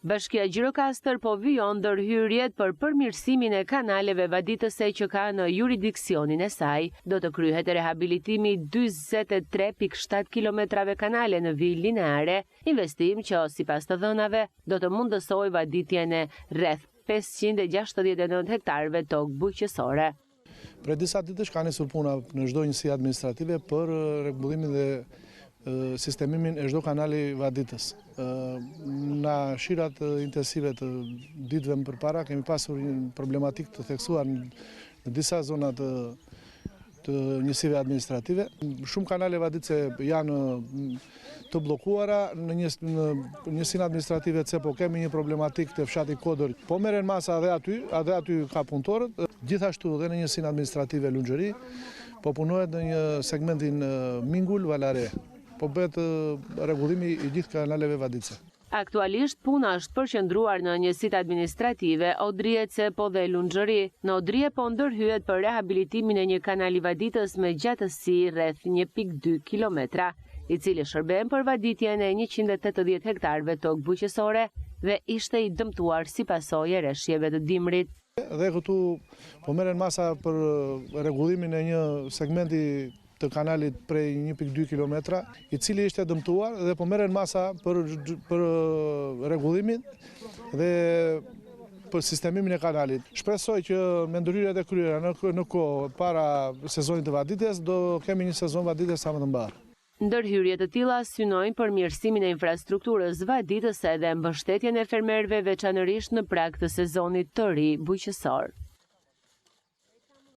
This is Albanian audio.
Bashkia Gjirokastër po vijon ndërhyrjet për përmirësimin e kanaleve vaditëse që ka në jurisdiksionin e saj. Do të kryhet rehabilitimi 43.7 kilometrave kanale në vijë lineare, investim që sipas të dhënave do të mundësoj vaditjen e rreth 569 hektarëve tokë bujqësore. Për disa ditësh ka nisur puna në çdo njësi administrative për rregullimin dhe sistemimin e çdo kanali vaditës. Në shirat intensive të ditëve më përpara kemi pasur një problematik të theksuar në disa zona të njësive administrative. Shumë kanale vaditëse janë të bllokuara, në njësinë administrative CEPO kemi një problematik të fshati Kodër. Po merren masa edhe aty ka punëtorët. Gjithashtu edhe në njësinë administrative Lunxhëri po punohet në një segmentin Mingull Valare. Po bëhet rregullimi i gjithë kanaleve vaditëse. Aktualisht puna është përqendruar në njësitë administrative Odrie, CEPO dhe Lunxhëri. Në Odrie po ndërhyet për rehabilitimin e një kanali vaditës me gjatësi rreth 1.2 kilometra, i cili shërben për vaditjen e 180 hektarëve tokë bujqësore dhe ishte i dëmtuar si pasojë e rreshjeve të dimrit. Dhe këtu po merren masa për rregullimin e një segmenti të kanalit prej 1.2 kilometra, i cili ishte dëmtuar dhe po merren masa për rregullimin dhe për sistemimin e kanalit. Shpresoj që me ndërhyrjet e kryera në kohë para sezonit të vaditjes do kemi një sezon vaditjes sa më të mbarë. Ndërhyrje të tilla synojnë përmirësimin e infrastrukturës vaditëse dhe mbështetjen e fermerëve veçanërisht në prag të sezonit të ri bujqësor.